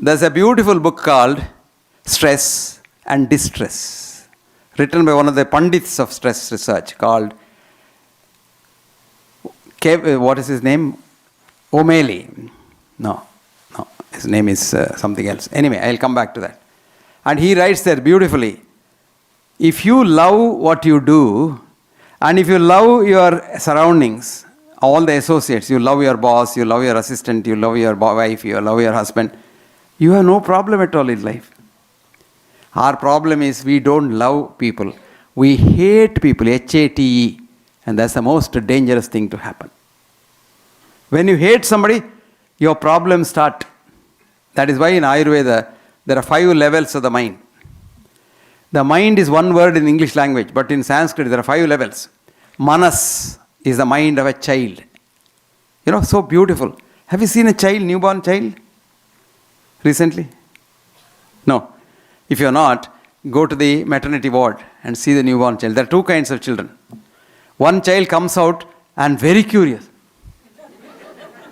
There's a beautiful book called Stress and Distress, written by one of the Pandits of stress research called, what is his name? O'Malley. No, his name is something else. Anyway, I'll come back to that. And he writes there beautifully, if you love what you do, and if you love your surroundings, all the associates, you love your boss, you love your assistant, you love your wife, you love your husband, you have no problem at all in life. Our problem is we don't love people. We hate people, H-A-T-E, and that's the most dangerous thing to happen. When you hate somebody, your problems start. That is why in Ayurveda, there are 5 levels of the mind. The mind is one word in English language, but in Sanskrit there are 5 levels. Manas is the mind of a child. So beautiful. Have you seen a child, newborn child, recently? No. If you're not, go to the maternity ward and see the newborn child. There are 2 kinds of children. One child comes out and very curious.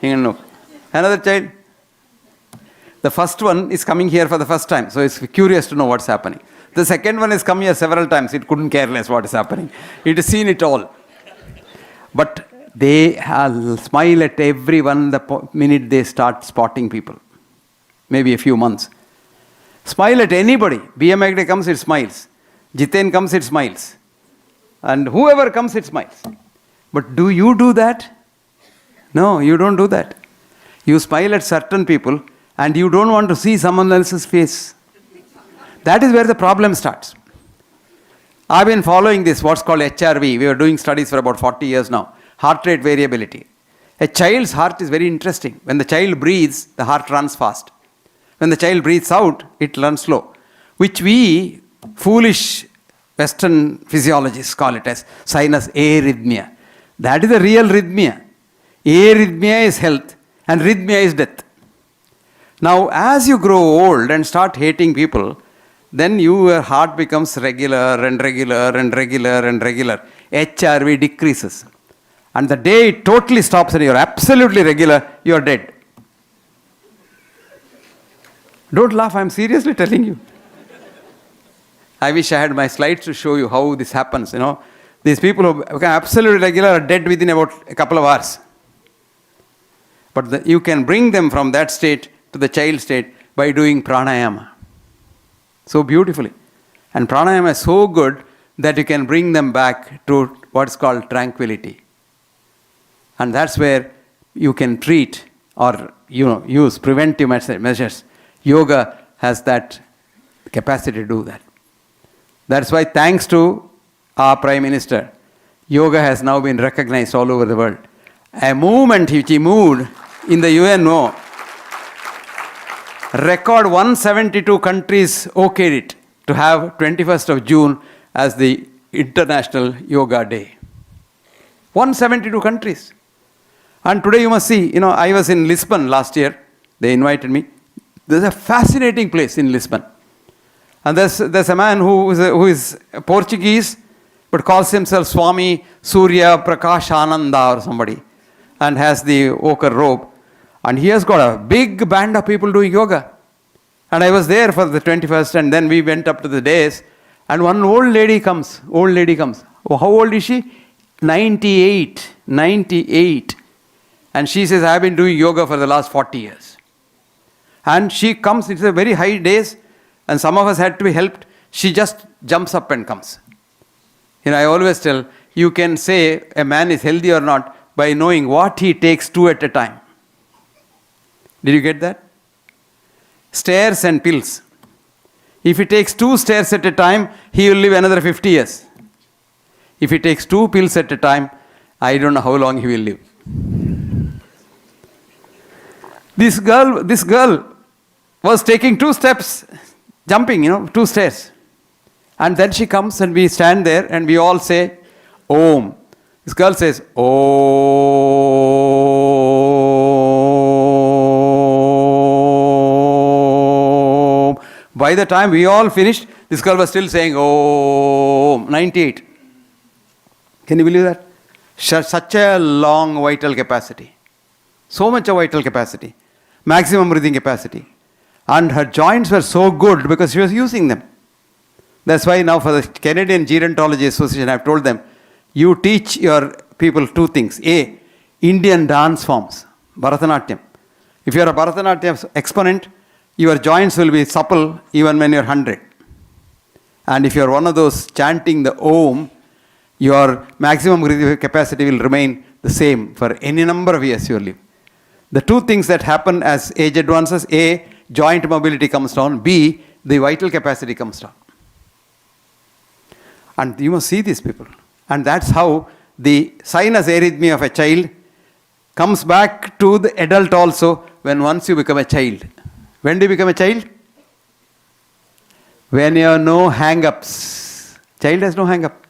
Another child, the first one is coming here for the first time, so it's curious to know what's happening. The second one has come here several times, it couldn't care less what is happening. It has seen it all. But they smile at everyone the minute they start spotting people. Maybe a few months. Smile at anybody. B M Hegde comes, it smiles. Jiten comes, it smiles. And whoever comes, it smiles. But do you do that? No, you don't do that. You smile at certain people and you don't want to see someone else's face. That is where the problem starts. I've been following this, what's called HRV. We are doing studies for about 40 years now. Heart rate variability. A child's heart is very interesting. When the child breathes, the heart runs fast. When the child breathes out, it runs slow. Which we, foolish Western physiologists, call it as sinus arrhythmia. That is the real rhythmia. Arrhythmia is health and rhythmia is death. Now, as you grow old and start hating people, then your heart becomes regular and regular and regular and regular. HRV decreases. And the day it totally stops and you're absolutely regular, you're dead. Don't laugh, I'm seriously telling you. I wish I had my slides to show you how this happens. These people who become absolutely regular are dead within about a couple of hours. But you can bring them from that state to the child state by doing pranayama. So beautifully. And pranayama is so good that you can bring them back to what's called tranquility. And that's where you can treat or use preventive measures. Yoga has that capacity to do that. That's why, thanks to our Prime Minister, yoga has now been recognized all over the world. A movement which he moved in the UNO, record 172 countries okayed it to have 21st of June as the International Yoga Day. 172 countries. And today you must see, I was in Lisbon last year. They invited me. There's a fascinating place in Lisbon. And there's a man who is Portuguese, but calls himself Swami Surya Prakash Ananda or somebody, and has the ochre robe. And he has got a big band of people doing yoga. And I was there for the 21st, and then we went up to the days, and one old lady comes. Oh, how old is she? 98. And she says, I've been doing yoga for the last 40 years. And she comes, it's a very high days, and some of us had to be helped. She just jumps up and comes. I always tell, you can say a man is healthy or not by knowing what he takes 2 at a time. Did you get that? Stairs and pills. If he takes 2 stairs at a time, he will live another 50 years. If he takes 2 pills at a time, I don't know how long he will live. This girl was taking 2 steps, jumping, 2 stairs. And then she comes and we stand there and we all say, Om. This girl says, Om. By the time we all finished, this girl was still saying, Om. 98. Can you believe that? Such a long vital capacity. So much of vital capacity. Maximum breathing capacity. And her joints were so good because she was using them. That's why now for the Canadian Gerontology Association, I've told them, you teach your people two things. A, Indian dance forms, Bharatanatyam. If you are a Bharatanatyam exponent, your joints will be supple even when you're 100. And if you're one of those chanting the Om, your maximum breathing capacity will remain the same for any number of years you live. The two things that happen as age advances, A, joint mobility comes down, B, the vital capacity comes down. And you must see these people. And that's how the sinus arrhythmia of a child comes back to the adult also when once you become a child. When do you become a child? When you have no hang-ups. Child has no hang-up.